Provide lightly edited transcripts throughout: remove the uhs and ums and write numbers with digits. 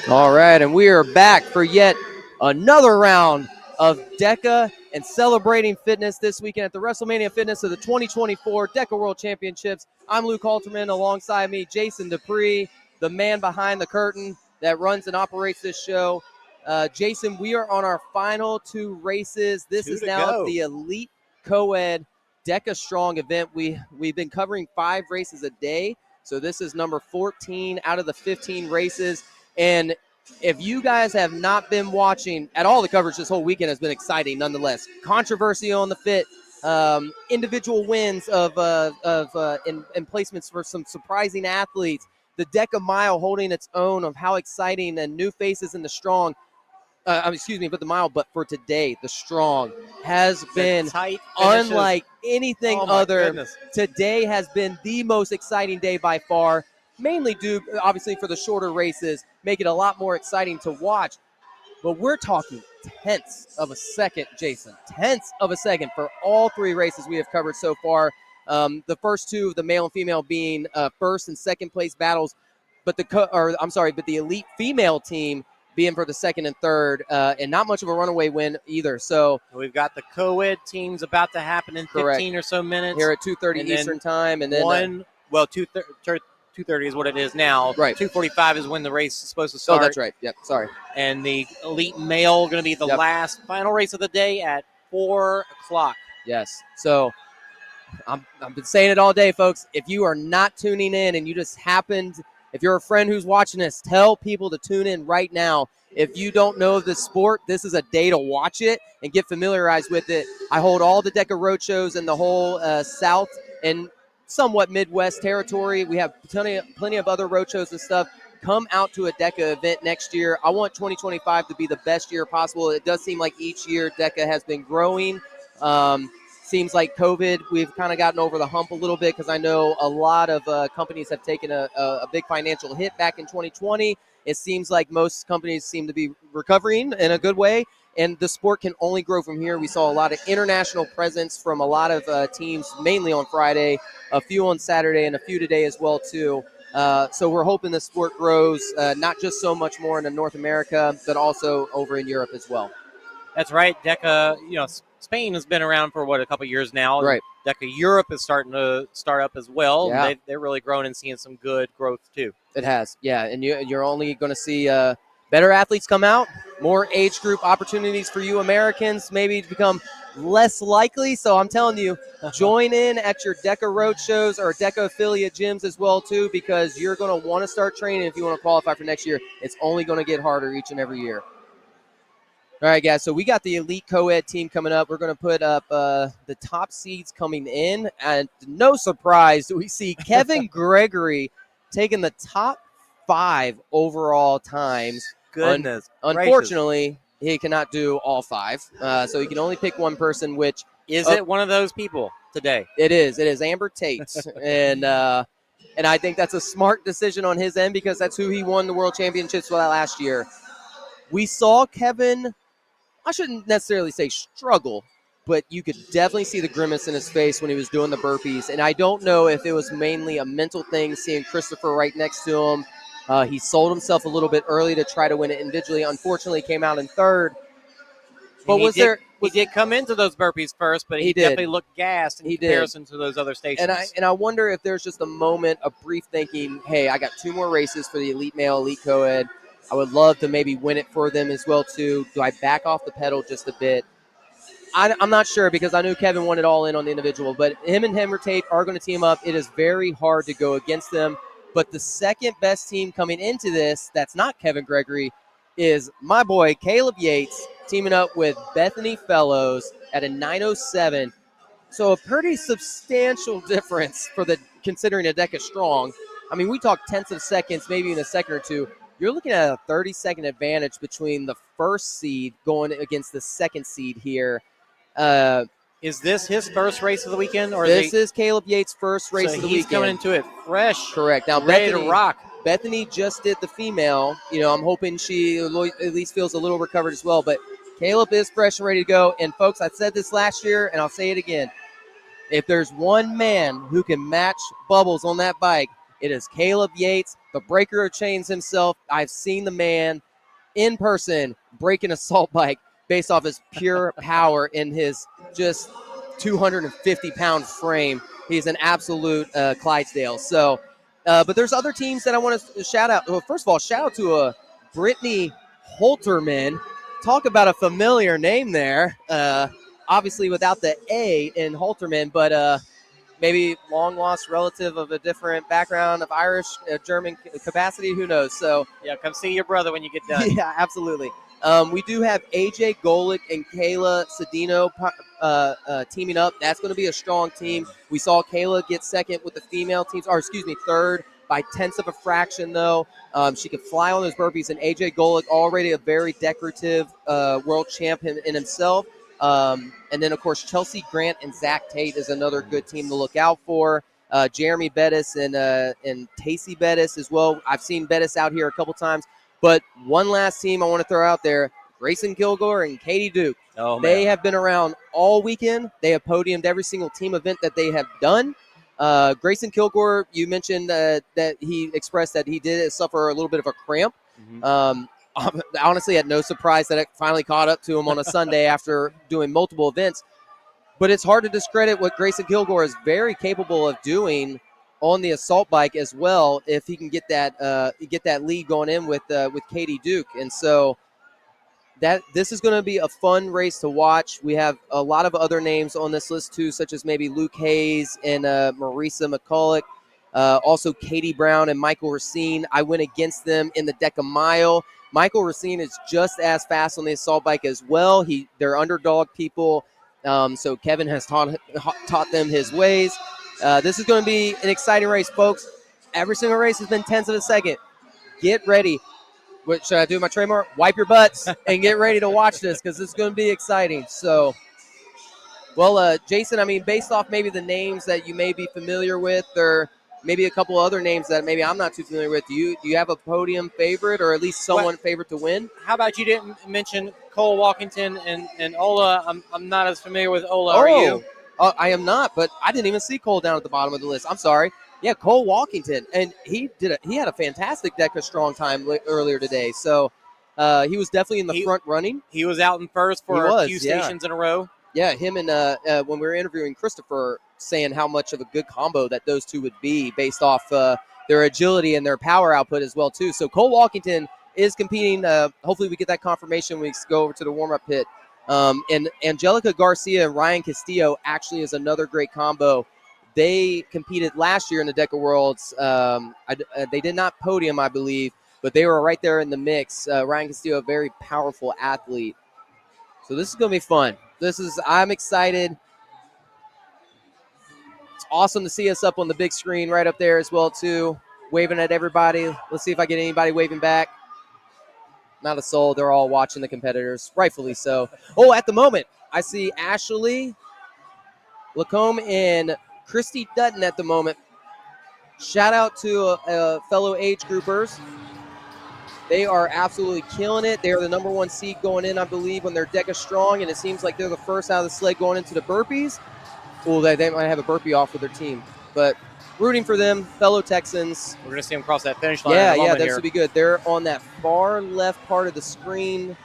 All right, and we are back for yet another round of DEKA and celebrating fitness this weekend at the WrestleMania Fitness of the 2024 DEKA World Championships. I'm Luke Halterman. Alongside me, Jason Dupree, the man behind the curtain that runs and operates this show. Jason, we are on our final two races. This is now the Elite Co-Ed DEKA Strong event. We've been covering 5 races a day, so this is number 14 out of the 15 races. And if you guys have not been watching at all, the coverage this whole weekend has been exciting nonetheless. Controversy on the fit, individual wins and placements for some surprising athletes. The DEKA Mile holding its own of how exciting and new faces in the strong. But the mile, but for today, the strong has been unlike anything other. Goodness. Today has been the most exciting day by far. Mainly due, obviously, for the shorter races, make it a lot more exciting to watch. But we're talking tenths of a second, Jason. Tenths of a second for all 3 races we have covered so far. The first 2 of the male and female being first and second place battles, but the elite female team being for the second and third, and not much of a runaway win either. So we've got the co-ed teams about to happen in 15 or so minutes here at 2:30 Eastern time, and then 2:30 is what it is now. Right. 2:45 is when the race is supposed to start. Oh, that's right. Yep. Sorry. And the elite male going to be the last final race of the day at 4 o'clock. Yes. So I've been saying it all day, folks. If you are not tuning in and you just happened, if you're a friend who's watching this, tell people to tune in right now. If you don't know the sport, this is a day to watch it and get familiarized with it. I hold all the DEKA road shows in the whole South and somewhat Midwest territory. We have plenty of other road shows and stuff. Come out to a DEKA event next year. I want 2025 to be the best year possible. It does seem like each year DEKA has been growing. Seems like COVID, we've kind of gotten over the hump a little bit because I know a lot of companies have taken a big financial hit back in 2020. It seems like most companies seem to be recovering in a good way, and the sport can only grow from here. We saw a lot of international presence from a lot of teams, mainly on Friday, a few on Saturday, and a few today as well, too. So we're hoping the sport grows, not just so much more in North America, but also over in Europe as well. That's right. DEKA, Spain has been around for, a couple years now. Right. DEKA Europe is starting to start up as well. Yeah. They're really growing and seeing some good growth, too. It has, yeah. And you're only going to see better athletes come out, more age group opportunities for you Americans, maybe to become less likely. So I'm telling you, join in at your DEKA road shows or DEKA affiliate gyms as well, too, because you're going to want to start training if you want to qualify for next year. It's only going to get harder each and every year. All right, guys, so we got the Elite Co-Ed team coming up. We're going to put up the top seeds coming in. And no surprise, we see Kevin Gregory taking the top 5 overall times. Goodness Unfortunately, he cannot do all 5. So he can only pick one person, which is it one of those people today? It is. It is Amber Tate. and I think that's a smart decision on his end because that's who he won the World Championships with last year. We saw Kevin, I shouldn't necessarily say struggle, but you could definitely see the grimace in his face when he was doing the burpees. And I don't know if it was mainly a mental thing, seeing Christopher right next to him. He sold himself a little bit early to try to win it individually. Unfortunately, came out in third. But he did come into those burpees first, but he definitely looked gassed in comparison to those other stations. And I wonder if there's just a moment, a brief thinking, hey, I got 2 more races for the Elite Male, Elite Co-Ed. I would love to maybe win it for them as well, too. Do I back off the pedal just a bit? I'm not sure because I knew Kevin wanted all in on the individual, but him and Amber Tate are going to team up. It is very hard to go against them. But the second best team coming into this that's not Kevin Gregory is my boy Caleb Yates teaming up with Bethany Fellows at a 9:07. So a pretty substantial difference for considering a DEKA strong. I mean, we talk tenths of seconds, maybe in a second or two. You're looking at a 30-second advantage between the first seed going against the second seed here. Is this his first race of the weekend, or this is Caleb Yates' first race so of the he's weekend? Coming into it fresh. Correct. Now ready to rock. Bethany just did the female. I'm hoping she at least feels a little recovered as well. But Caleb is fresh and ready to go. And folks, I said this last year, and I'll say it again. If there's one man who can match Bubbles on that bike, it is Caleb Yates, the breaker of chains himself. I've seen the man in person break an assault bike based off his pure power in his just 250-pound frame. He's an absolute Clydesdale. So, but there's other teams that I want to shout out. Well, first of all, shout out to Brittany Holterman. Talk about a familiar name there. Obviously without the A in Holterman, but maybe long-lost relative of a different background of Irish, German capacity. Who knows? So yeah, come see your brother when you get done. Yeah, absolutely. We do have AJ Golick and Kayla Cedino teaming up. That's going to be a strong team. We saw Kayla get second with the female teams, third by tenths of a fraction, though. She could fly on those burpees, and AJ Golick, already a very decorative world champion in himself. And then, of course, Chelsea Grant and Zach Tate is another good team to look out for. Jeremy Bettis and Tacey Bettis as well. I've seen Bettis out here a couple times. But one last team I want to throw out there, Grayson Kilgore and Katie Duke. Oh, man. They have been around all weekend. They have podiumed every single team event that they have done. Grayson Kilgore, you mentioned that he expressed that he did suffer a little bit of a cramp. Mm-hmm. Honestly, had no surprise that it finally caught up to him on a Sunday after doing multiple events. But it's hard to discredit what Grayson Kilgore is very capable of doing on the assault bike as well, if he can get that lead going in with Katie Duke. And so this is going to be a fun race to watch. We have a lot of other names on this list too, such as maybe Luke Hayes and Marisa McCulloch, also Katie Brown and Michael Racine. I went against them in the DEKA Mile. Michael Racine is just as fast on the assault bike as well. They're underdog people, so Kevin has taught them his ways. This is going to be an exciting race, folks. Every single race has been tenths of a second. Get ready. What should I do? My trademark? Wipe your butts and get ready to watch this, because it's going to be exciting. So, well, Jason, I mean, based off maybe the names that you may be familiar with, or maybe a couple other names that maybe I'm not too familiar with, do you have a podium favorite, or at least someone favorite to win? How about you didn't mention Cole Walkington and Ola? I'm not as familiar with Ola. Are you? I am not, but I didn't even see Cole down at the bottom of the list. I'm sorry. Yeah, Cole Walkington, and he had a fantastic DEKA strong time earlier today. So he was definitely in the front running. He was out in first for a few stations in a row. Yeah, him and when we were interviewing Christopher, saying how much of a good combo that those two would be based off their agility and their power output as well too. So Cole Walkington is competing. Hopefully we get that confirmation when we go over to the warm-up pit. And Angelica Garcia and Ryan Castillo actually is another great combo. They competed last year in the DEKA Worlds. They did not podium, I believe, but they were right there in the mix. Ryan Castillo, a very powerful athlete. So this is going to be fun. I'm excited. It's awesome to see us up on the big screen right up there as well, too, waving at everybody. Let's see if I get anybody waving back. Not a soul. They're all watching the competitors, rightfully so. Oh, at the moment, I see Ashley Lacombe and Christy Dutton at the moment. Shout out to fellow age groupers. They are absolutely killing it. They are the number one seed going in, I believe, when they're DEKA strong, and it seems like they're the first out of the sled going into the burpees. Oh, they might have a burpee off with their team. But rooting for them, fellow Texans. We're going to see them cross that finish line. Yeah, this would be good. They're on that far left part of the screen.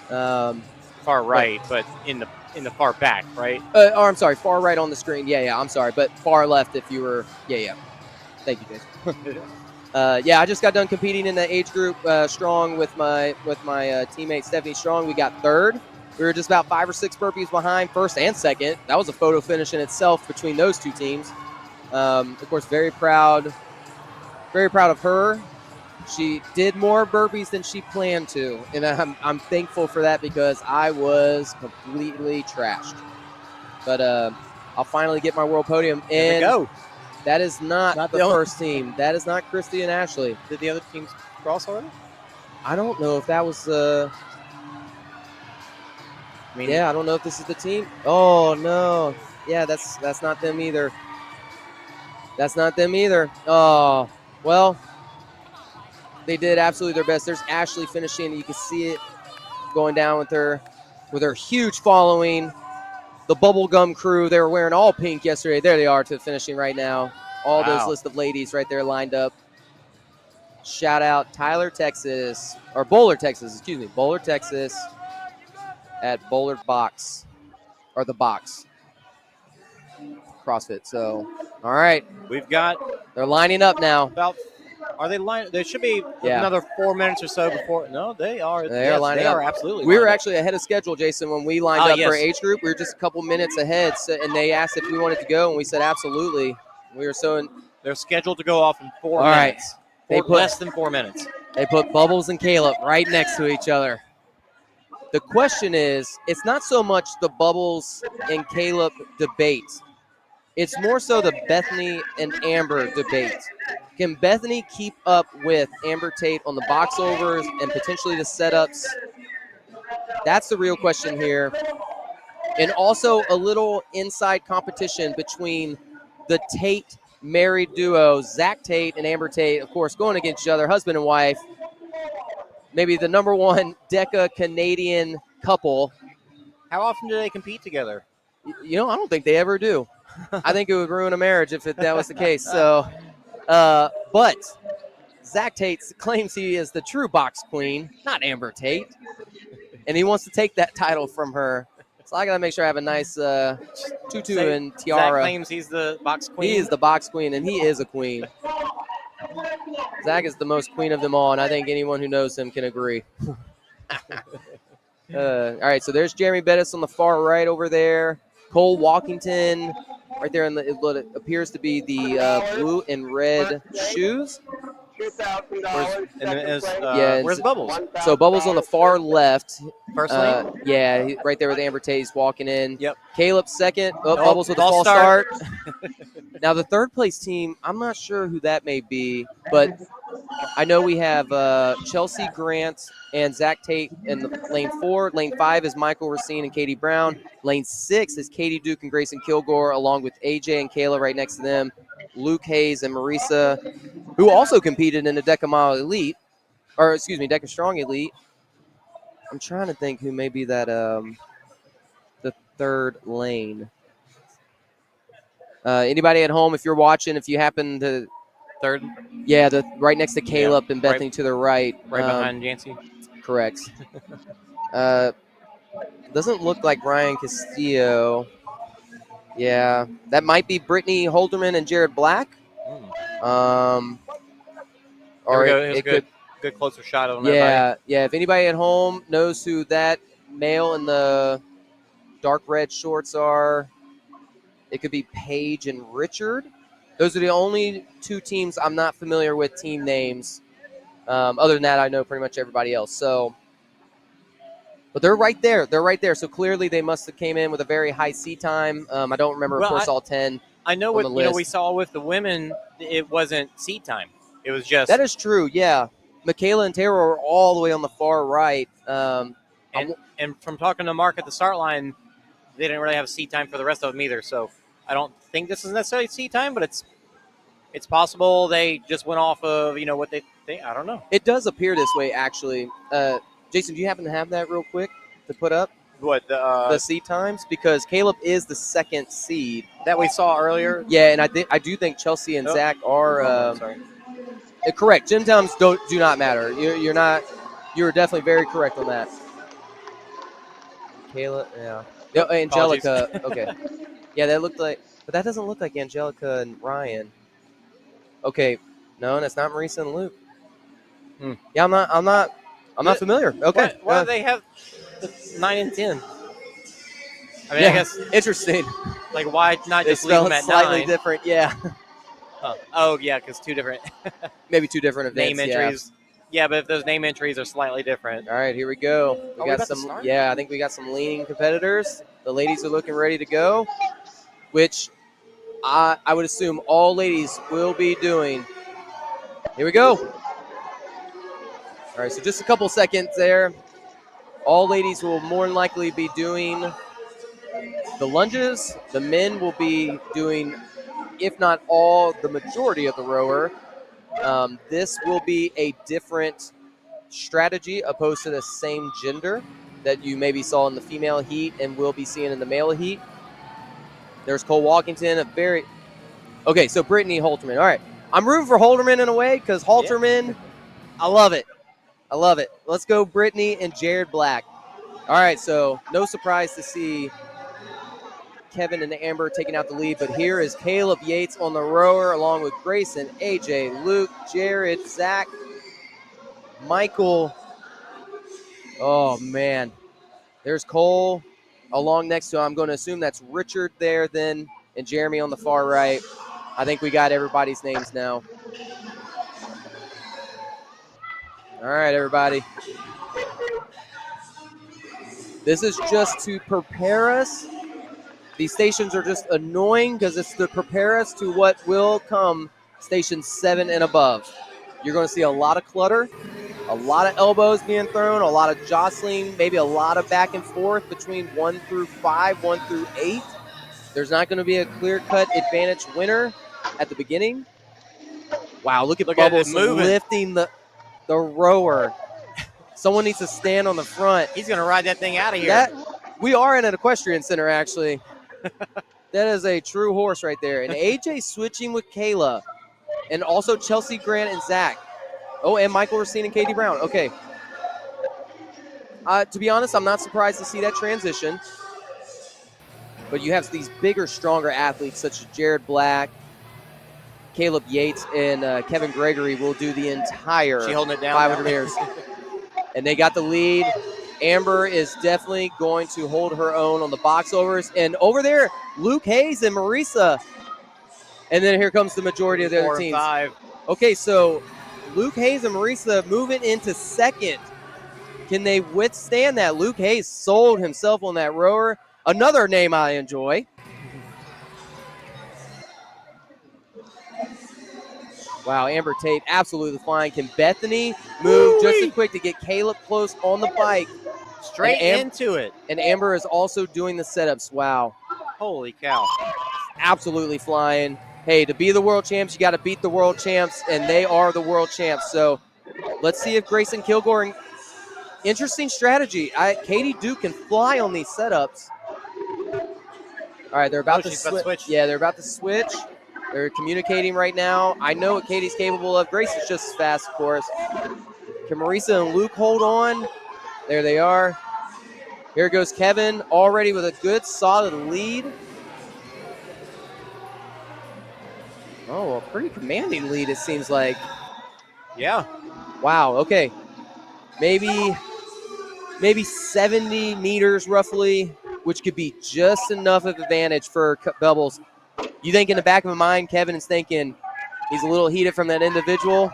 Far right, but in the far back, right? I'm sorry, far right on the screen. Yeah, I'm sorry, but far left if you were. Yeah. Thank you, Jason. I just got done competing in the age group strong with my teammate Stephanie Strong. We got third. We were just about 5 or 6 burpees behind first and second. That was a photo finish in itself between those two teams. Of course, very proud of her. She did more burpees than she planned to, and I'm thankful for that, because I was completely trashed. But I'll finally get my world podium. There we And go. that is not the the only- first team. That is not Christy and Ashley. Did the other teams cross already? I don't know if that was. I mean, Yeah, I don't know if this is the team. Oh no. Yeah, that's not them either. That's not them either. Oh well, they did absolutely their best. There's Ashley finishing. You can see it going down with her huge following. The bubblegum crew, they were wearing all pink yesterday. There they are to finishing right now. All those Wow. list of ladies right there lined up. Shout out Tyler, Texas, or Bowler, Texas, excuse me. Bowler, Texas at Bowler Box, or the Box CrossFit. So, all right. we've got They're lining up now. about. Are they lined? There should be Yeah. another 4 minutes or so before. No, they are. They are lining They up. are absolutely. We were lined up. actually ahead of schedule, Jason, when we lined up yes. for age group. We were just a couple minutes ahead, so, and they asked if we wanted to go, and we said absolutely. We were so. They're scheduled to go off in 4 All right. minutes. They put- Less than 4 minutes. They put Bubbles and Caleb right next to each other. The question is, it's not so much the Bubbles and Caleb debate. It's more so the Bethany and Amber debate. Can Bethany keep up with Amber Tate on the box overs and potentially the setups? That's the real question here. And also a little inside competition between the Tate married duo, Zach Tate and Amber Tate, of course, going against each other, husband and wife. Maybe the number one DEKA Canadian couple. How often do they compete together? You know, I don't think they ever do. I think it would ruin a marriage if that was the case. So, but Zach Tate claims he is the true box queen, not Amber Tate, and he wants to take that title from her. So I got to make sure I have a nice tutu and tiara. Zach claims he's the box queen. He is the box queen, and he is a queen. Zach is the most queen of them all, and I think anyone who knows him can agree. All right, so there's Jeremy Bettis on the far right over there. Cole Walkington right there in what appears to be the blue and red shoes. Where's Bubbles? So Bubbles on the far left. First lane? Yeah, right there with Amber Tate. He's walking in. Yep. Caleb second. Oh, Bubbles with a false start. Now the third place team, I'm not sure who that may be, but I know we have Chelsea Grant and Zach Tate in the lane 4. Lane 5 is Michael Racine and Katie Brown. Lane 6 is Katie Duke and Grayson Kilgore, along with AJ and Kayla right next to them. Luke Hayes and Marisa, who also competed in the DEKA Mile Elite, or excuse me, DEKA Strong Elite. I'm trying to think who may be that the third lane. Anybody at home, if you're watching, if you happen to Third? Yeah, the right next to Caleb and right- Bethany to the right. Right behind Yancey? Correct. Doesn't look like Ryan Castillo. Yeah, that might be Brittany Holderman and Jared Black. Or There we go. it could. Good closer shot of everybody. Yeah. If anybody at home knows who that male in the dark red shorts are, it could be Paige and Richard. Those are the only two teams I'm not familiar with team names. Other than that, I know pretty much everybody else. So, but they're right there. They're right there. So clearly, they must have came in with a very high seat time. I don't remember, of course, all 10. I know on what the list. we saw with the women. It wasn't seat time. It was just That is true. Yeah, Michaela and Tara were all the way on the far right. and from talking to Mark at the start line, they didn't really have seat time for the rest of them either. So I don't think this is necessarily seat time, but it's possible they just went off of what they think. I don't know. It does appear this way, actually. Jason, do you happen to have that real quick to put up? What The seed times? Because Caleb is the second seed. that we saw earlier? Yeah, and I do think Chelsea and Zach are Sorry. correct. Gym times do not matter. You're definitely very correct on that. Caleb, yeah. Angelica, okay. Yeah, that looked like, but that doesn't look like Angelica and Ryan. Okay, no, that's not Marisa and Luke. Yeah, I'm not familiar. Okay, Why do they have the 9 and 10? I mean, yeah, I guess interesting. like why not They just leave them spell it at slightly 9? different. Yeah, Oh yeah, because two different maybe two different events. name entries. Yeah, but if those name entries are slightly different. All right, here we go. We got about to some. start? Yeah, I think we got some leaning competitors. The ladies are looking ready to go, which I would assume all ladies will be doing. Here we go. All right, so just a couple seconds there. All ladies will more than likely be doing the lunges. The men will be doing, if not all, the majority of the rower. This will be a different strategy opposed to the same gender that you maybe saw in the female heat and will be seeing in the male heat. There's Cole Walkington, okay, so Brittany Holterman. All right, I'm rooting for Holterman in a way because Holterman, I love it. I love it. Let's go Brittany and Jared Black. All right, so no surprise to see Kevin and Amber taking out the lead, but here is Caleb Yates on the rower along with Grayson, AJ, Luke, Jared, Zach, Michael. Oh, man. There's Cole along next to him. I'm going to assume that's Richard there then, and Jeremy on the far right. I think we got everybody's names now. All right, everybody. This is just to prepare us. These stations are just annoying because it's to prepare us to what will come station 7 and above. You're going to see a lot of clutter, a lot of elbows being thrown, a lot of jostling, maybe a lot of back and forth between 1 through 5, 1 through 8. There's not going to be a clear-cut advantage winner at the beginning. Wow, look at Bubbles lifting the rower. Someone needs to stand on the front. He's going to ride that thing out of here. We are in an equestrian center, actually. That is a true horse right there. And AJ switching with Kayla. And also Chelsea Grant and Zach. Oh, and Michael Racine and Katie Brown. Okay. To be honest, I'm not surprised to see that transition. But you have these bigger, stronger athletes such as Jared Black, Caleb Yates, and Kevin Gregory will do the entire 500 meters. And they got the lead. Amber is definitely going to hold her own on the box overs. And over there, Luke Hayes and Marisa. And then here comes the majority of the other teams. 5. Okay, so Luke Hayes and Marisa moving into second. Can they withstand that? Luke Hayes sold himself on that rower. Another name I enjoy. Wow, Amber Tate absolutely flying. Can Bethany move just as quick to get Caleb close on the bike? Straight into it. And Amber is also doing the setups. Wow. Holy cow. Absolutely flying. Hey, to be the world champs, you got to beat the world champs, and they are the world champs. So let's see if Grayson Kilgore, interesting strategy. Katie Duke can fly on these setups. All right, they're about to switch. Yeah, they're about to switch. They're communicating right now. I know what Katie's capable of. Grace is just as fast, of course. Can Marisa and Luke hold on? There they are. Here goes Kevin, already with a good, solid lead. Oh, a pretty commanding lead, it seems like. Yeah. Wow, okay. Maybe 70 meters roughly, which could be just enough of advantage for Bubbles. You think in the back of my mind, Kevin is thinking he's a little heated from that individual.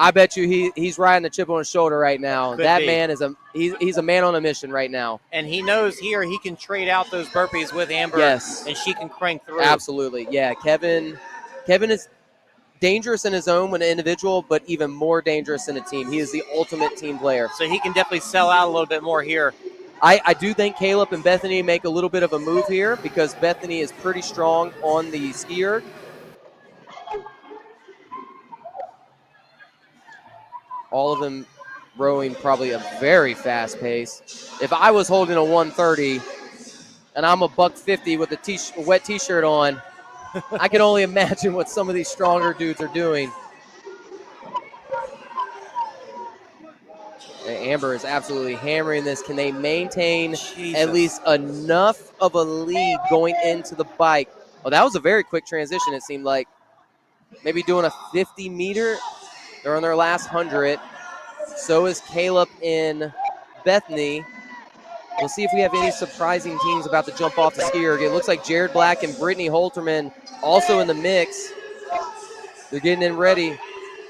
I bet you he's riding the chip on his shoulder right now. Man is he's a man on a mission right now. And he knows here he can trade out those burpees with Amber. Yes. And she can crank through. Absolutely. Yeah, Kevin is dangerous in his own when an individual, but even more dangerous in a team. He is the ultimate team player. So he can definitely sell out a little bit more here. I do think Caleb and Bethany make a little bit of a move here because Bethany is pretty strong on the ski erg. All of them rowing probably a very fast pace. If I was holding a 130 and I'm a $150 with a wet t-shirt on, I can only imagine what some of these stronger dudes are doing. Amber is absolutely hammering this. Can they maintain at least enough of a lead going into the bike? Oh, that was a very quick transition, it seemed like. Maybe doing a 50-meter. They're on their last 100. So is Caleb and Bethany. We'll see if we have any surprising teams about to jump off the ski erg. It looks like Jared Black and Brittany Holterman also in the mix. They're getting in ready.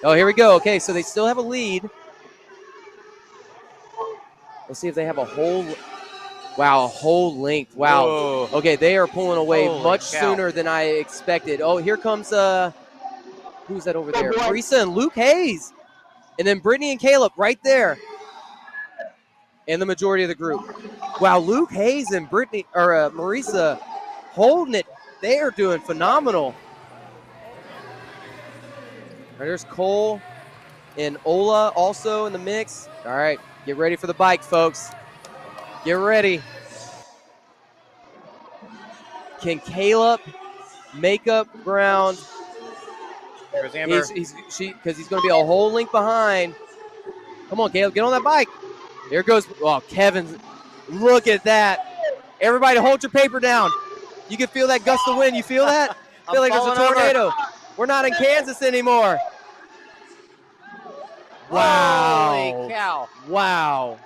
Oh, here we go. Okay, so they still have a lead. Let's see if they have a whole length. Wow. Whoa. Okay, they are pulling away Holy much cow. sooner than I expected. Oh, here comes who's that over there? Marisa and Luke Hayes. And then Brittany and Caleb right there. And the majority of the group. Wow, Luke Hayes and Brittany or Marisa holding it. They are doing phenomenal. Right, there's Cole and Ola also in the mix. All right, get ready for the bike, folks. Get ready. Can Caleb make up ground? Here's Amber. Because he's going to be a whole length behind. Come on, Caleb, get on that bike. Here goes. Oh, Kevin's. Look at that. Everybody hold your paper down. You can feel that gust of wind. You feel that? I feel like there's a tornado. We're not in Kansas anymore. Wow. Holy cow. Wow.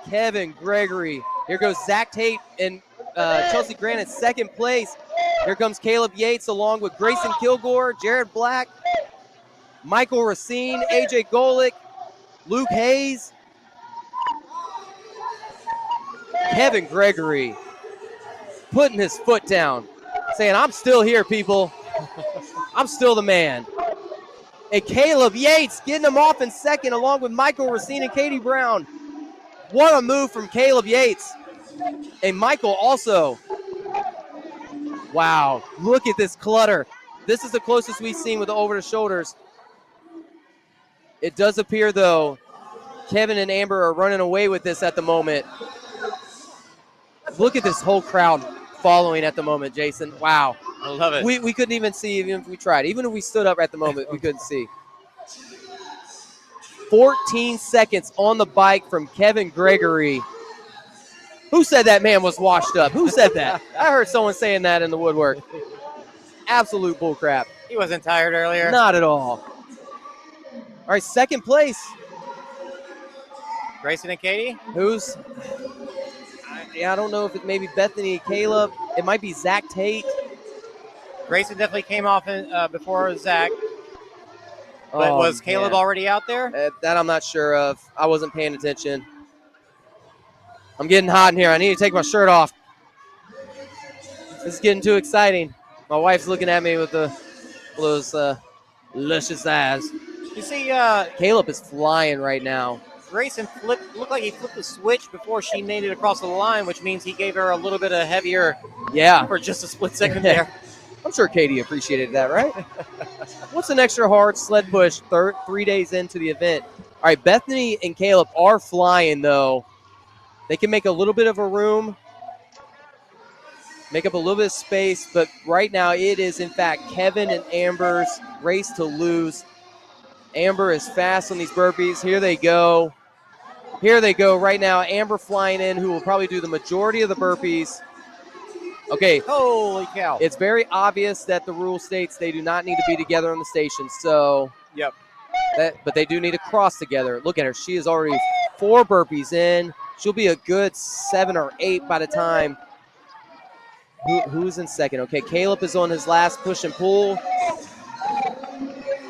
Kevin Gregory. Here goes Zach Tate and Chelsea Grant in second place. Here comes Caleb Yates along with Grayson Kilgore, Jared Black, Michael Racine, AJ Golick, Luke Hayes. Kevin Gregory putting his foot down, saying, I'm still here, people. I'm still the man. And Caleb Yates getting him off in second along with Michael Racine and Katie Brown. What a move from Caleb Yates. And Michael also. Wow, look at this clutter. This is the closest we've seen with the over-the-shoulders. It does appear, though, Kevin and Amber are running away with this at the moment. Look at this whole crowd following at the moment, Jason. Wow. I love it. We couldn't even see even if we tried. Even if we stood up at the moment, we couldn't see. 14 seconds on the bike from Kevin Gregory. Who said that man was washed up? Who said that? I heard someone saying that in the woodwork. Absolute bullcrap. He wasn't tired earlier. Not at all. All right, second place. Grayson and Katie? I don't know if it may be Bethany and Caleb. It might be Zach Tate. Grayson definitely came off before Zach. But was Caleb already out there? That I'm not sure of. I wasn't paying attention. I'm getting hot in here. I need to take my shirt off. This is getting too exciting. My wife's looking at me with those luscious eyes. You see, Caleb is flying right now. Grayson looked like he flipped the switch before she made it across the line, which means he gave her a little bit of heavier for just a split second there. I'm sure Katie appreciated that, right? What's an extra hard sled push 3 days into the event? All right, Bethany and Caleb are flying, though. They can make a little bit of a room, make up a little bit of space, but right now it is, in fact, Kevin and Amber's race to lose. Amber is fast on these burpees. Here they go. Here they go right now. Amber flying in, who will probably do the majority of the burpees. Okay. Holy cow. It's very obvious that the rule states they do not need to be together on the station. So, yep. But they do need to cross together. Look at her. She is already 4 burpees in. She'll be a good 7 or 8 by the time. Who's in second? Okay, Caleb is on his last push and pull.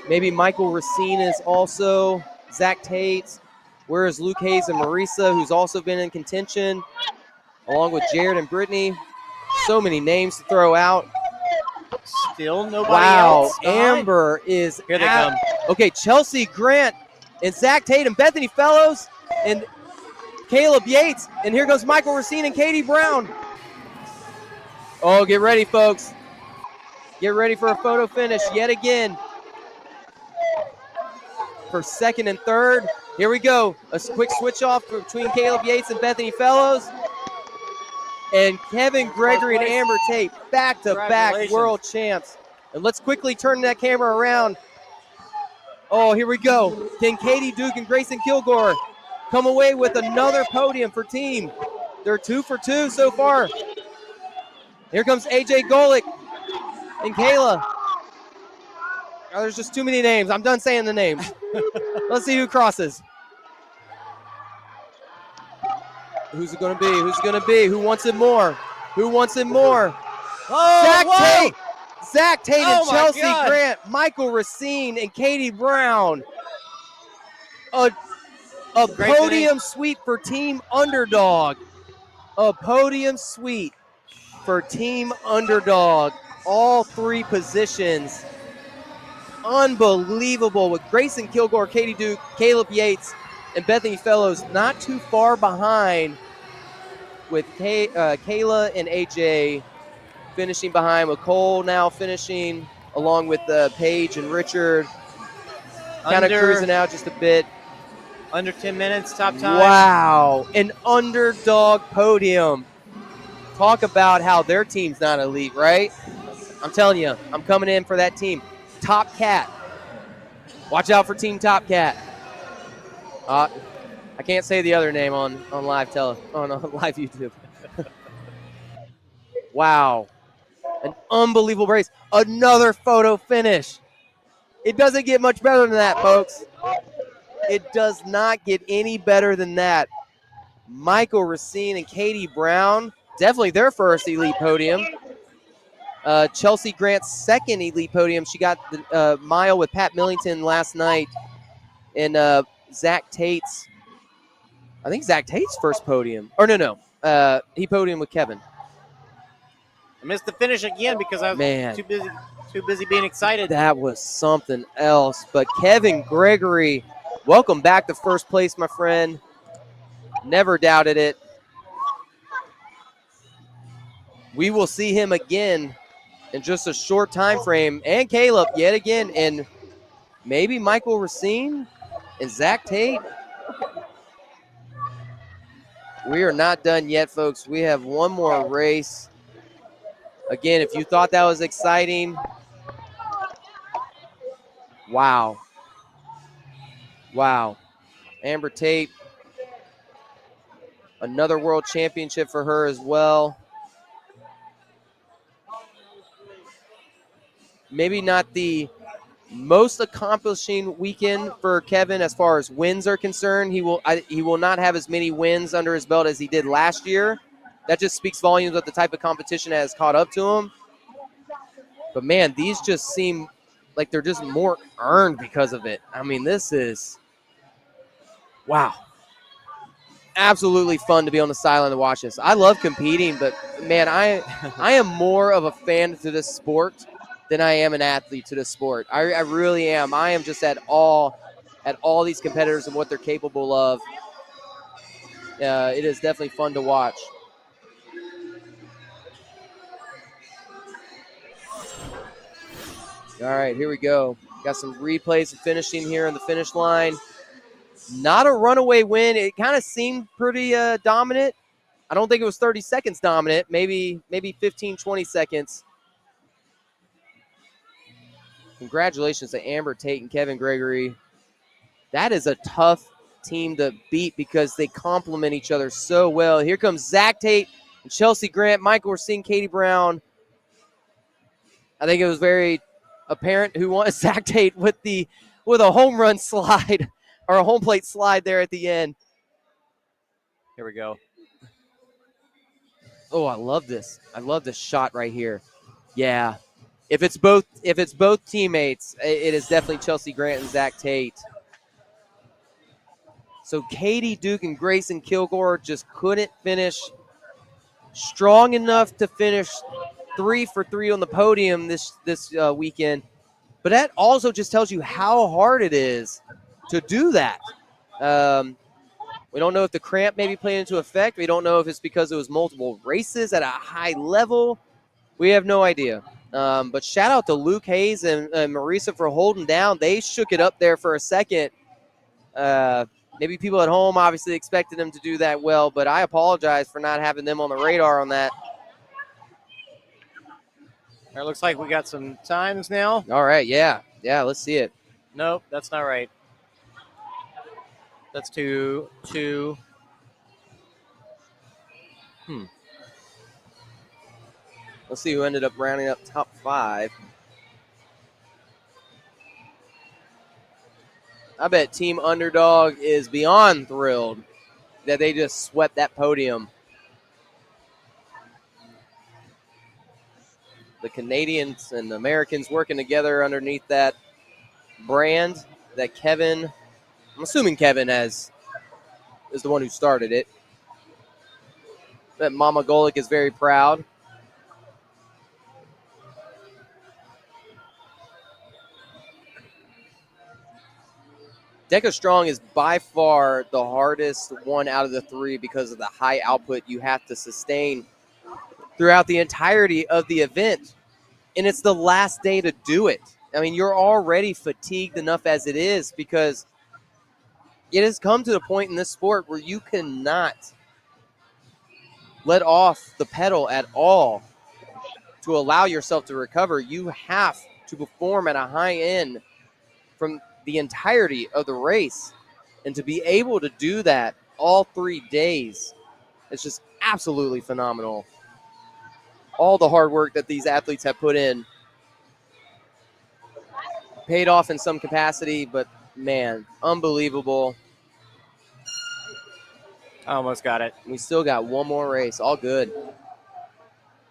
Maybe Michael Racine is also. Zach Tate. Where is Luke Hayes and Marisa, who's also been in contention, along with Jared and Brittany. So many names to throw out. Still nobody else. Wow, Amber is Here they come. Okay, Chelsea Grant and Zach Tate and Bethany Fellows and Caleb Yates. And here goes Michael Racine and Katie Brown. Oh, get ready, folks. Get ready for a photo finish yet again. For second and third. Here we go. A quick switch off between Caleb Yates and Bethany Fellows. And Kevin Gregory and Amber Tate, back-to-back world champs. And let's quickly turn that camera around. Oh, here we go. Can Katie Duke and Grayson Kilgore come away with another podium for team? They're 2 for 2 so far. Here comes AJ Golick and Kayla. Oh, there's just too many names. I'm done saying the names. Let's see who crosses. Who's it going to be? Who's it going to be? Who wants it more? Who wants it more? Oh, Zach Tate! Zach Tate and Oh my Chelsea God. Grant, Michael Racine and Katie Brown. A Great podium sweep for Team Underdog. A podium sweep for Team Underdog. All three positions. Unbelievable with Grayson Kilgore, Katie Duke, Caleb Yates, and Bethany Fellows not too far behind with Kayla and AJ finishing behind, with Cole now finishing along with Paige and Richard. Kind of cruising out just a bit. Under 10 minutes, top time. Wow, an underdog podium. Talk about how their team's not elite, right? I'm telling you, I'm coming in for that team. Top Cat. Watch out for Team Top Cat. I can't say the other name on live on live YouTube. Wow. An unbelievable race. Another photo finish. It doesn't get much better than that, folks. It does not get any better than that. Michael Racine and Katie Brown, definitely their first elite podium. Chelsea Grant's second elite podium. She got the mile with Pat Millington last night. And Zach Tate's first podium. Or no. He podiumed with Kevin. I missed the finish again because I was too busy being excited. That was something else. But Kevin Gregory, welcome back to first place, my friend. Never doubted it. We will see him again in just a short time frame. And Caleb yet again. And maybe Michael Racine and Zach Tate. We are not done yet, folks. We have one more race. Again, if you thought that was exciting, wow. Amber Tate, another world championship for her as well. Maybe not the most accomplishing weekend for Kevin as far as wins are concerned. He will not have as many wins under his belt as he did last year. That just speaks volumes of the type of competition that has caught up to him. But, man, these just seem like they're just more earned because of it. I mean, this is, wow. Absolutely fun to be on the sideline to watch this. I love competing, but, man, I am more of a fan to this sport than I am an athlete to this sport. I really am. I am just at all these competitors and what they're capable of. It is definitely fun to watch. All right, here we go. Got some replays of finishing here on the finish line. Not a runaway win. It kind of seemed pretty dominant. I don't think it was 30 seconds dominant, maybe 15, 20 seconds. Congratulations to Amber Tate and Kevin Gregory. That is a tough team to beat because they complement each other so well. Here comes Zach Tate and Chelsea Grant. Michael Racine, Katie Brown. I think it was very apparent who won. Zach Tate with a home run slide or a home plate slide there at the end. Here we go. Oh, I love this. I love this shot right here. Yeah. If it's both teammates, it is definitely Chelsea Grant and Zach Tate. So Katie Duke and Grayson Kilgore just couldn't finish strong enough to finish 3 for 3 on the podium this weekend. But that also just tells you how hard it is to do that. We don't know if the cramp maybe played into effect. We don't know if it's because it was multiple races at a high level. We have no idea. But shout out to Luke Hayes and Marisa for holding down. They shook it up there for a second. Maybe people at home obviously expected them to do that well, but I apologize for not having them on the radar on that. It looks like we got some times now. All right, yeah, let's see it. Nope, that's not right. That's 2. Let's see who ended up rounding up top 5. I bet Team Underdog is beyond thrilled that they just swept that podium. the Canadians and the Americans working together underneath that brand that Kevin, I'm assuming Kevin is the one who started it. That Mama Golick is very proud. DEKA Strong is by far the hardest one out of the three because of the high output you have to sustain throughout the entirety of the event. And it's the last day to do it. I mean, you're already fatigued enough as it is because it has come to the point in this sport where you cannot let off the pedal at all to allow yourself to recover. You have to perform at a high end from the entirety of the race. And to be able to do that all 3 days, it's just absolutely phenomenal. All the hard work that these athletes have put in paid off in some capacity, but man, unbelievable. I almost got it. We still got one more race. All good.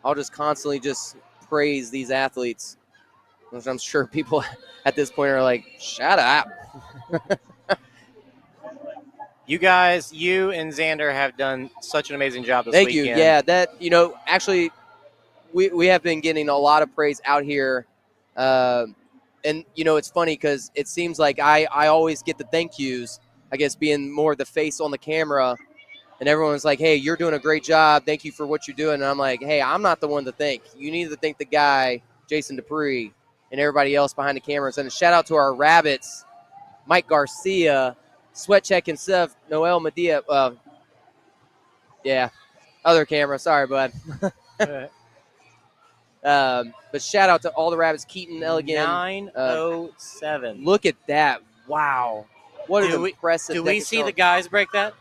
I'll just constantly just praise these athletes, which I'm sure people at this point are like, shut up. You guys, you and Xander have done such an amazing job this Thank weekend. you. Yeah, that, actually, we have been getting a lot of praise out here. And, it's funny because it seems like I always get the thank yous, I guess, being more the face on the camera. And everyone's like, hey, you're doing a great job. Thank you for what you're doing. And I'm like, hey, I'm not the one to thank. You need to thank the guy, Jason Dupree, and everybody else behind the cameras. And a shout out to our rabbits, Mike Garcia, Sweat Check and stuff, Noel Medea. Other camera. Sorry, bud. But shout out to all the rabbits, Keaton, Elegant. 9:07. Look at that. Wow. What an impressive. Do we see the guys break that?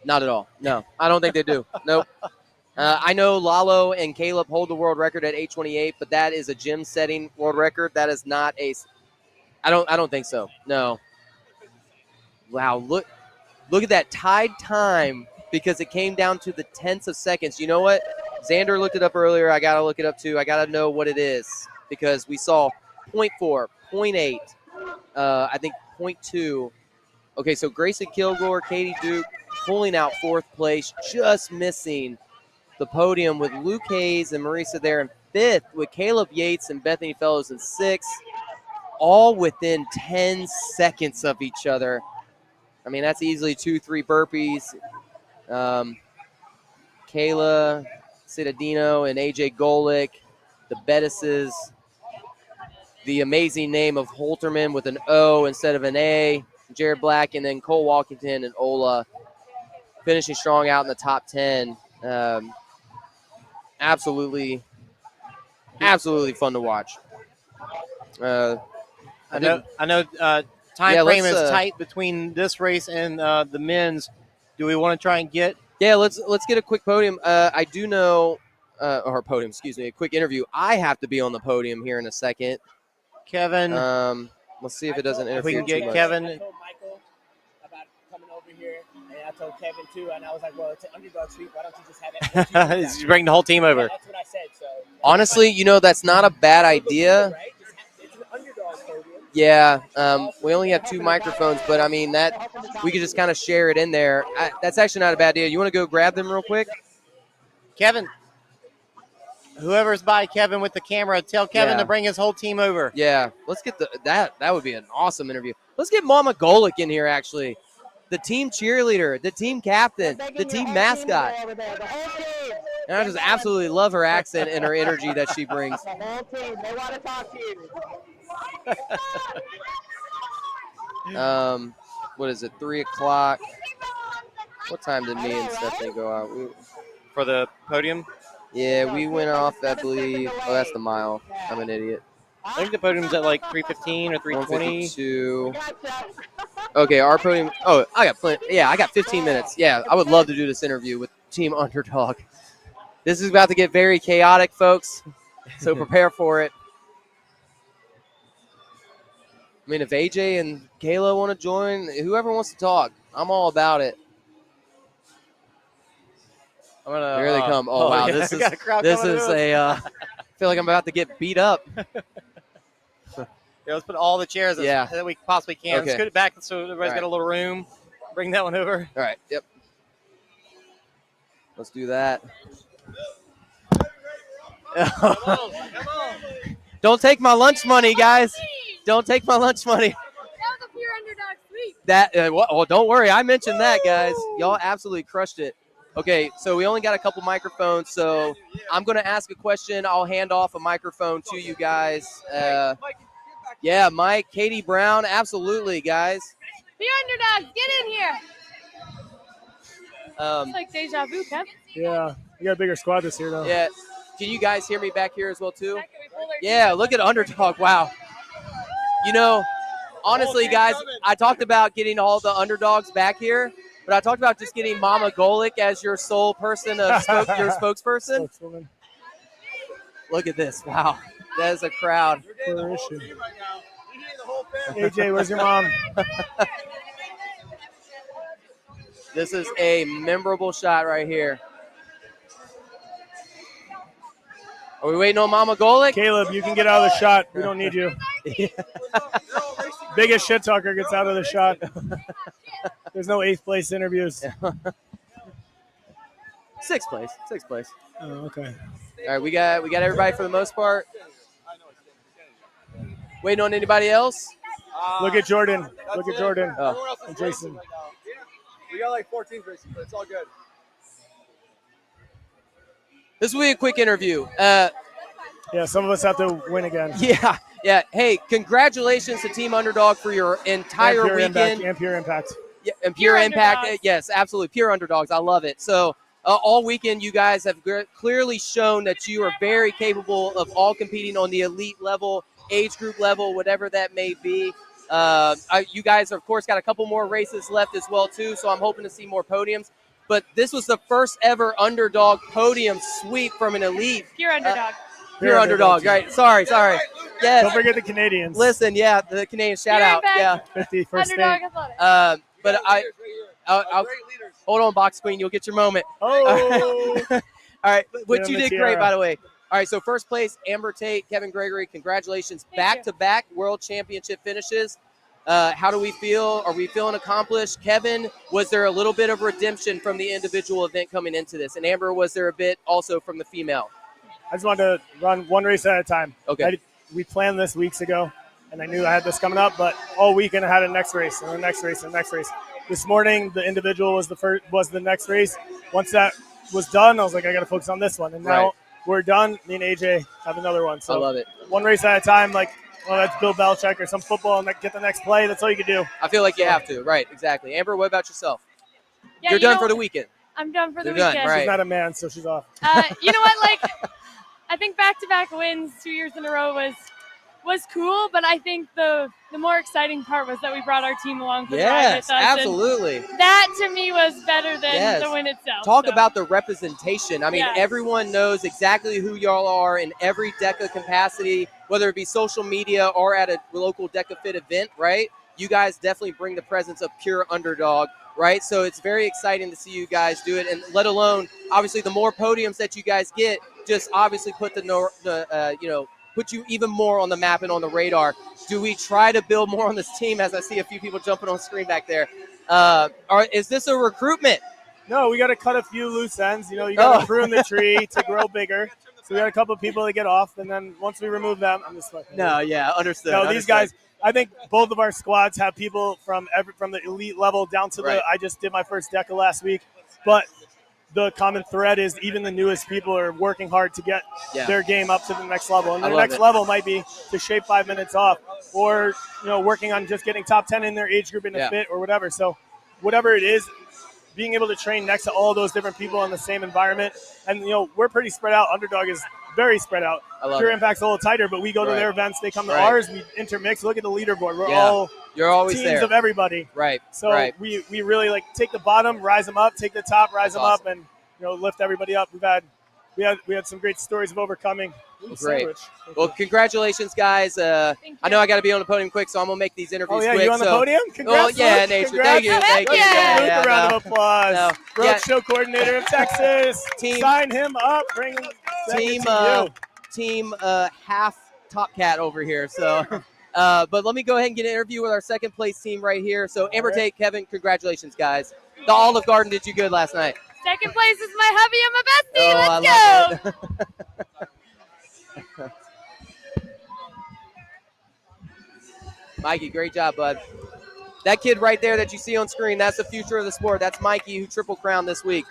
Not at all. No, I don't think they do. Nope. I know Lalo and Caleb hold the world record at 8:28, but that is a gym setting world record. That is not a. I don't think so. No. Wow. Look at that tied time because it came down to the tenths of seconds. You know what? Xander looked it up earlier. I gotta look it up too. I gotta know what it is because we saw 0.4, 0.8, I think 0.2. Okay, so Grayson Kilgore, Katie Duke pulling out fourth place, just missing the podium with Luke Hayes and Marisa there in fifth, with Caleb Yates and Bethany Fellows in sixth, all within 10 seconds of each other. I mean, that's easily 2-3 burpees. Kayla Citadino and AJ Golick, the Bettises, the amazing name of Holterman with an O instead of an A, Jared Black, and then Cole Walkington and Ola finishing strong out in the top 10. Absolutely fun to watch. I know. Time frame is tight between this race and the men's. Do we want to try and get? Yeah, let's get a quick podium. I do know, or podium, excuse me, a quick interview. I have to be on the podium here in a second. Kevin. Let's see if it doesn't interfere. We can get too much. Kevin. I told Michael about coming over here, and I told Kevin too, and I was like, well, it's an underdog sweep. Why don't you just have it? Just bring the whole team over. Yeah, that's what I said. So honestly, that's not a bad idea. Right? It's an underdog podium. Yeah, we only have 2 microphones, but I mean that we could just kind of share it in there. That's actually not a bad idea. You want to go grab them real quick? Kevin, whoever's by Kevin with the camera, tell Kevin to bring his whole team over. Yeah, let's get that would be an awesome interview. Let's get Mama Golick in here, actually. The team cheerleader, the team captain, the team mascot. And I just absolutely love her accent and her energy that she brings. The whole team, they want to talk to you. What is it, 3 o'clock? What time did me and Stephanie go out? For the podium? Yeah, we went off, I believe. Oh, that's the mile. I'm an idiot. I think the podium's at like 3:15 or 3:20. 152. Okay, our podium. Oh, I got plenty. Yeah, I got 15 minutes. Yeah, I would love to do this interview with Team Underdog. This is about to get very chaotic, folks. So prepare for it. I mean, if AJ and Kayla want to join, whoever wants to talk, I'm all about it. Here they come. Oh, wow. Yeah, This is a feel like I'm about to get beat up. Yeah, let's put all the chairs that we possibly can. Okay. Scoot it back so everybody's got a little room. Bring that one over. All right. Yep. Let's do that. Come on. Don't take my lunch money, guys. Don't take my lunch money. That was a pure underdog sweep. Well, don't worry. I mentioned that, guys. Y'all absolutely crushed it. Okay, so we only got a couple microphones, so I'm going to ask a question. I'll hand off a microphone to you guys. Yeah, Mike, Katie Brown, absolutely, guys. Pure underdogs, get in here. It's like deja vu, Kev. Yeah, you got a bigger squad this year, though. Yeah. Can you guys hear me back here as well, too? Yeah, look at underdog. Wow. You know, honestly, guys, I talked about getting all the underdogs back here, but I talked about just getting Mama Golick as your sole person of your spokesperson. Spokeswoman. Look at this. Wow. That is a crowd. Where is she? AJ, where's your mom? This is a memorable shot right here. Are we waiting on Mama Golick? Caleb, you can get out of the shot. We don't need you. Biggest shit talker gets out of the shot. There's no 8th place interviews. Sixth place. Oh, okay. All right, we got everybody for the most part. Waiting on anybody else? Look at Jordan. Look at Jordan. Oh. And Jason. We got like 14 racing, but it's all good. This will be a quick interview. Yeah, some of us have to win again. Yeah. Hey, congratulations to Team Underdog for your entire weekend. And Pure Impact. Yeah, and Pure Impact. Underdogs. Yes, absolutely. Pure Underdogs. I love it. So all weekend, you guys have clearly shown that you are very capable of all competing on the elite level, age group level, whatever that may be. You guys, of course, got a couple more races left as well, too, so I'm hoping to see more podiums. But this was the first ever underdog podium sweep from an elite. Pure underdog. Pure underdog, right? Sorry. Yes. Don't forget the Canadians. Listen, yeah, the Canadian shout out. Yeah. 51st Underdog state. athletic. But I'll hold on, Box Queen. You'll get your moment. Oh. All right. What Get you him the did great, tiara. by the way. All right. So first place, Amber Tate, Kevin Gregory. Congratulations. Thank Back-to-back world championship finishes. How do we feel? Are we feeling accomplished? Kevin, was there a little bit of redemption from the individual event coming into this? And Amber, was there a bit also from the female? I just wanted to run one race at a time. Okay. We planned this weeks ago, and I knew I had this coming up, but all weekend I had a next race and the next race and the next race. This morning, the individual was the next race. Once that was done, I was like, I got to focus on this one. And now we're done. Me and AJ have another one. So I love it. One race at a time, like, well, that's Bill Belichick or some football, and get the next play. That's all you can do. I feel like you have to. Right, exactly. Amber, what about yourself? Yeah, You're done for the weekend. I'm done for the You're done, weekend. right. She's not a man, so she's off. You know what? Like, I think back-to-back wins 2 years in a row was cool, but I think the more exciting part was that we brought our team along for the ride with Yes, us. and absolutely. That to me was better than Yes. the win itself. Talk so. about the representation. I mean, Yes. everyone knows exactly who y'all are in every DEKA capacity, whether it be social media or at a local DEKA Fit event, right? You guys definitely bring the presence of pure underdog, right? So it's very exciting to see you guys do it, and let alone, obviously, the more podiums that you guys get, just obviously put put you even more on the map and on the radar. Do we try to build more on this team? As I see a few people jumping on the screen back there, is this a recruitment? No, we got to cut a few loose ends. You know, you got to prune the tree to grow bigger. So we got a couple of people to get off, and then once we remove them, I'm just fucking. No, yeah, understood. No, these guys. I think both of our squads have people from the elite level down to Right. I just did my first DEKA last week, but the common thread is even the newest people are working hard to get their game up to the next level, and I their love next it. level might be to shave 5 minutes off, or working on just getting top 10 in their age group in a fit or whatever. So whatever it is, being able to train next to all those different people in the same environment, and we're pretty spread out. Underdog is very spread out. I love Pure it. Impact's a little tighter, but we go to their events, they come to Right. ours, we intermix. Look at the leaderboard. We're all You're always teams there. of everybody. Right. So right. we really take the bottom, rise them up, take the top, rise That's them awesome. up, and lift everybody up. We had some great stories of overcoming. Ooh, Great. sandwich. Well, congratulations, guys. Thank you. I know I got to be on the podium quick, so I'm gonna make these interviews Oh yeah, quick. you on the so- podium? Congrats, yeah, Luke. Nature. Congrats. Thank you. Thank you. Yeah. Yeah, Luke, yeah, a round no. of applause. No. Road Yeah. show coordinator of Texas. Team- Sign him up. Bring him. Team, to you. team half top cat over here. So, but let me go ahead and get an interview with our second place team right here. So, Amber Tate, Kevin, congratulations, guys. The Olive Garden did you good last night. Second place is my hubby and my bestie. Oh, Let's I go. love it. Mikey, great job, bud. That kid right there that you see on screen, that's the future of the sport. That's Mikey, who triple crowned this week.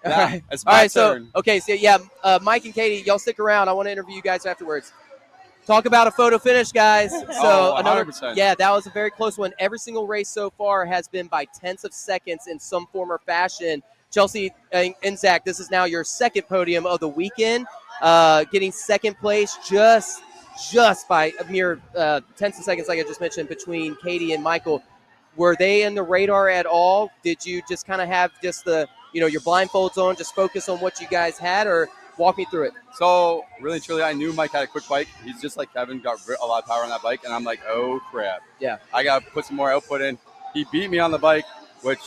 All right. It's All my right, so, turn. okay, so yeah, Mike and Katie, y'all stick around. I want to interview you guys afterwards. Talk about a photo finish, guys. So Oh, another, 100%. yeah, that was a very close one. Every single race so far has been by tenths of seconds in some form or fashion. Chelsea and Zach, this is now your second podium of the weekend, getting second place just by a mere tenths of seconds, like I just mentioned, between Katie and Michael. Were they in the radar at all? Did you just kind of have just the, your blindfolds on, just focus on what you guys had, or walk me through it? So, really and truly, I knew Mike had a quick bike. He's just like Kevin, got a lot of power on that bike. And I'm like, oh, crap. Yeah. I got to put some more output in. He beat me on the bike, which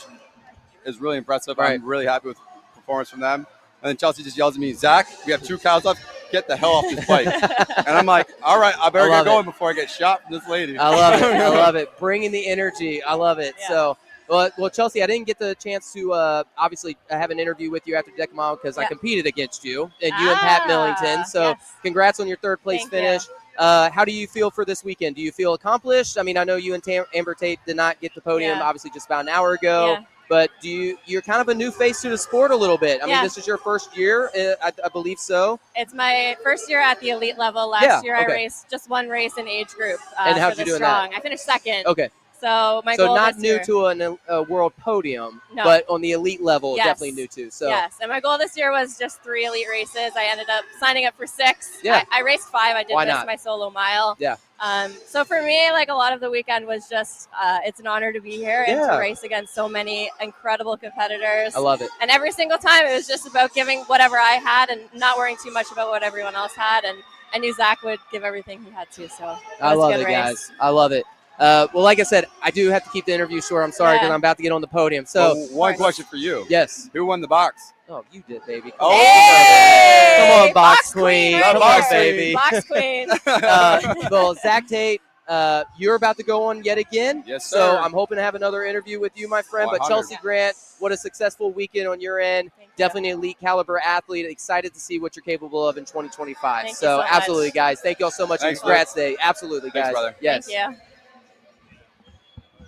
is really impressive. Right. I'm really happy with performance from them. And then Chelsea just yells at me, Zach, we have 2 cows left. Get the hell off this bike. And I'm like, all right, I better get going before I get shot from this lady. I love it. I love it. Bringing the energy. I love it. Yeah. So, well, Chelsea, I didn't get the chance to obviously have an interview with you after DEKA Mile because I competed against you and Pat Millington. So congrats on your third place finish. How do you feel for this weekend? Do you feel accomplished? I mean, I know you and Amber Tate did not get the podium, obviously, just about an hour ago. Yeah. But you're kind of a new face to the sport a little bit. I mean, this is your first year, I believe so. It's my first year at the elite level. Last year I raced just one race in age group. And how'd you do in that? I finished second. Okay. So my goal So not this new year, to a world podium, but on the elite level, definitely new to. So yes, and my goal this year was just 3 elite races. I ended up signing up for 6. Yeah. I raced 5. I did my solo mile. Yeah. So for me, like a lot of the weekend was just, it's an honor to be here and to race against so many incredible competitors. I love it. And every single time it was just about giving whatever I had and not worrying too much about what everyone else had. And I knew Zach would give everything he had to. So I love it, guys. I love it. Well, like I said, I do have to keep the interview short. I'm sorry because I'm about to get on the podium. So one question for you. Yes. Who won the box? Oh, you did, baby. Come on, box queen. Right Come on, baby. Box queen. Well, Zach Tate, you're about to go on yet again. Yes, sir. So I'm hoping to have another interview with you, my friend. 100. But Chelsea Grant, what a successful weekend on your end. Definitely an elite caliber athlete. Excited to see what you're capable of in 2025. So absolutely, guys. Thank you all so much. Congrats today. Absolutely, guys. Thanks, brother. Yes. Thank you.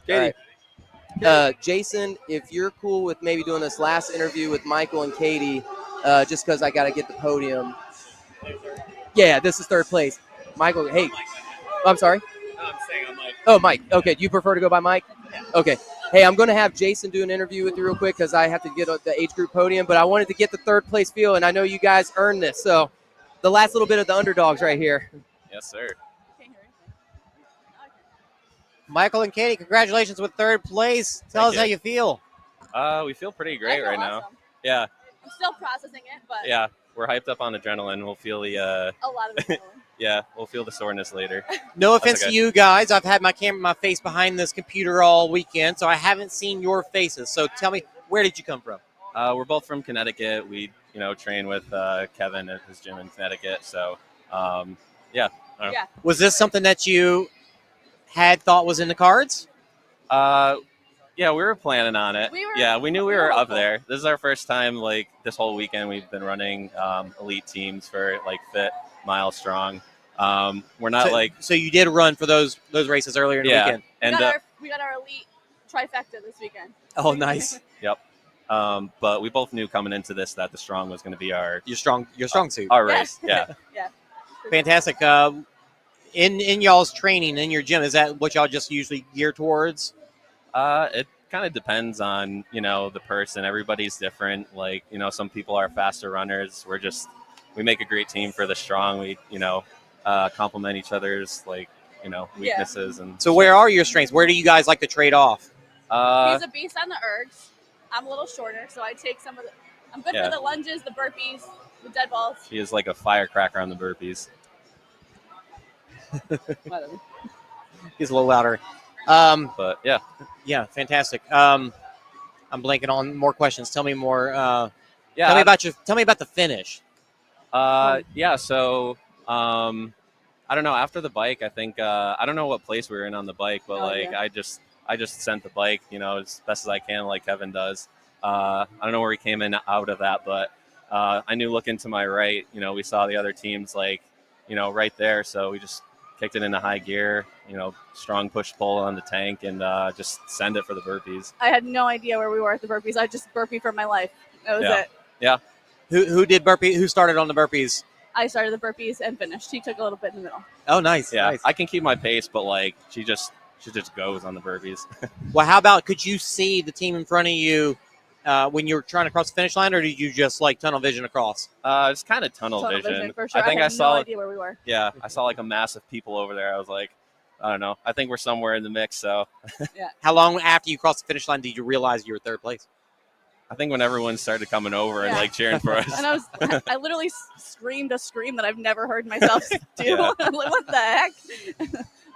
Katie. Right. Jason, if you're cool with maybe doing this last interview with Michael and Katie, just because I got to get the podium. Yeah, this is third place. Michael, hey. I'm sorry? No, I'm saying I'm Mike. Oh, Mike. Okay, do you prefer to go by Mike? Yeah. Okay. Hey, I'm going to have Jason do an interview with you real quick because I have to get the age group podium, but I wanted to get the third place feel, and I know you guys earned this. So the last little bit of the underdogs right here. Yes, sir. Michael and Katie, congratulations with third place. Tell us how you feel. We feel pretty great right now. Yeah. I'm still processing it, but Yeah, we're hyped up on adrenaline. We'll feel the a lot of it. yeah, we'll feel the soreness later. No offense okay. to you guys. I've had my face behind this computer all weekend, so I haven't seen your faces. So tell me, where did you come from? We're both from Connecticut. We, train with Kevin at his gym in Connecticut. So, yeah. Was this something that you had thought was in the cards? Yeah, we were planning on it. We knew we were up hopeful. there. This is our first time, this whole weekend we've been running elite teams for, Fit, Mile Strong. We're not So you did run for those races earlier in the weekend? And we got our elite trifecta this weekend. Oh, nice. Yep. But we both knew coming into this that the Strong was going to be our strong suit. Our race. Yeah. Yeah. Fantastic. In y'all's training in your gym, is that what y'all just usually gear towards? It kind of depends on, the person. Everybody's different. Some people are faster runners. We make a great team for the Strong. We, complement each other's weaknesses. And so where are your strengths? Where do you guys like to trade off? He's a beast on the ergs. I'm a little shorter, so I take some of the. I'm good for the lunges, the burpees, the dead balls. She is like a firecracker on the burpees. He's a little louder. But yeah. Yeah, fantastic. I'm blanking on more questions. Tell me more. Yeah. Tell me about the finish. Yeah. So, I don't know. After the bike, I think I don't know what place we were in on the bike, but I just sent the bike, as best as I can, like Kevin does. I don't know where he came in out of that, but I knew looking to my right, we saw the other teams right there, so we just kicked it into high gear, strong push pull on the tank, and just send it for the burpees. I had no idea where we were at the burpees. I just burpee for my life. That was it. Yeah. Who did burpee? Who started on the burpees? I started the burpees and finished. He took a little bit in the middle. Oh, nice. Yeah, Nice. I can keep my pace, but she just goes on the burpees. Well, how about, could you see the team in front of you when you were trying to cross the finish line, or did you just tunnel vision across? It's kind of tunnel vision. For sure. I think I had saw no idea where we were. Yeah, I saw a mass of people over there. I was like, I don't know. I think we're somewhere in the mix. So How long after you crossed the finish line did you realize you were third place? I think when everyone started coming over and cheering for us. And I literally screamed a scream that I've never heard myself do. Yeah. I'm like, what the heck?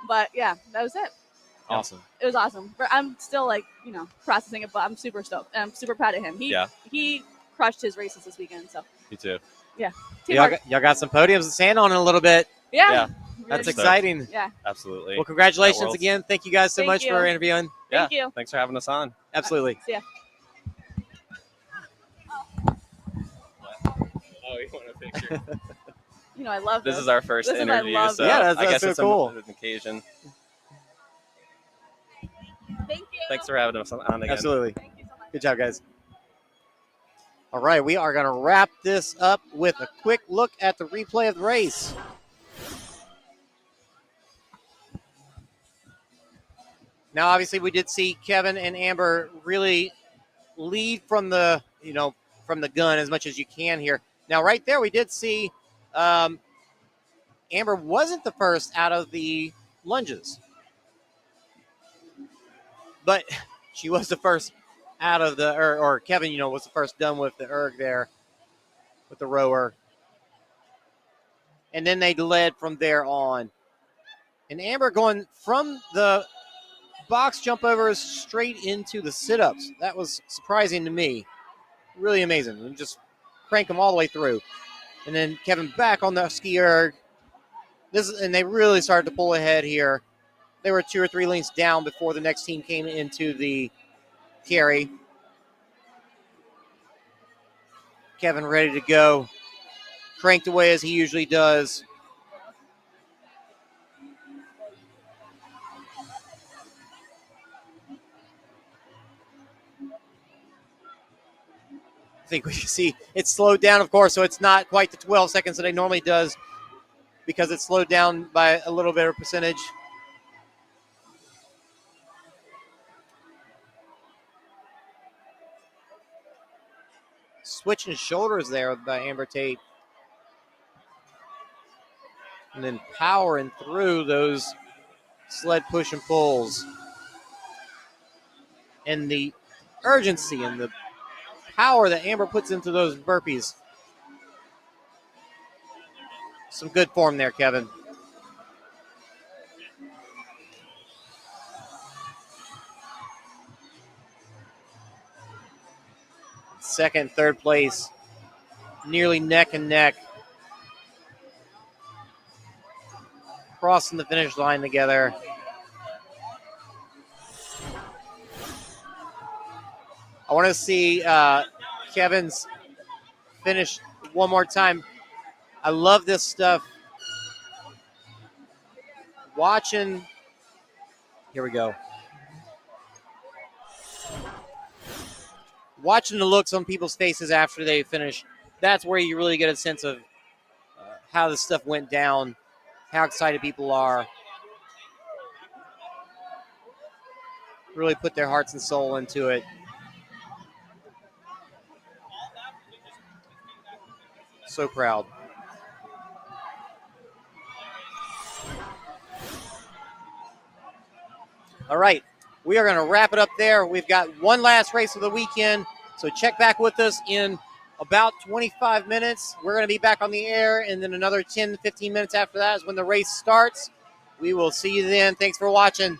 But yeah, that was it. Awesome. It was awesome. I'm still processing it, but I'm super stoked. I'm super proud of him. He crushed his races this weekend. So Me too. yeah, Y'all got some podiums to stand on in a little bit. yeah. That's Stoked. exciting. Yeah. Absolutely. Well, congratulations Worlds. again. Thank you guys so Thank much you. for interviewing. Thank you. Thanks for having us on. Absolutely. See ya. Oh, you want a picture? I love this. This is our first This is- I interview, love so this. Yeah, that's I guess so it's cool. an occasion. Thank you. Thanks for having us on again. Absolutely. Thank you so much. Good job, guys. All right, we are going to wrap this up with a quick look at the replay of the race. Now, obviously, we did see Kevin and Amber really lead from the gun as much as you can here. Now, right there, we did see Amber wasn't the first out of the lunges, but she was the first out of the, or Kevin, was the first done with the erg there, with the rower. And then they led from there on. And Amber going from the box jump overs straight into the sit-ups. That was surprising to me. Really amazing. And just crank them all the way through. And then Kevin back on the ski erg. And they really started to pull ahead here. They were 2 or 3 lengths down before the next team came into the carry. Kevin ready to go. Cranked away as he usually does. I think we see it's slowed down, of course, so it's not quite the 12 seconds that it normally does because it's slowed down by a little bit of percentage. Switching shoulders there by Amber Tate. And then powering through those sled push and pulls. And the urgency and the power that Amber puts into those burpees. Some good form there, Kevin. Second, third place, nearly neck and neck. Crossing the finish line together. I want to see Kevin's finish one more time. I love this stuff. Watching. Here we go. Watching the looks on people's faces after they finish. That's where you really get a sense of how this stuff went down, how excited people are. Really put their hearts and soul into it. So proud. All right, we are going to wrap it up there. We've got one last race of the weekend, so check back with us in about 25 minutes. We're going to be back on the air, and then another 10 to 15 minutes after that is when the race starts. We will see you then. Thanks for watching.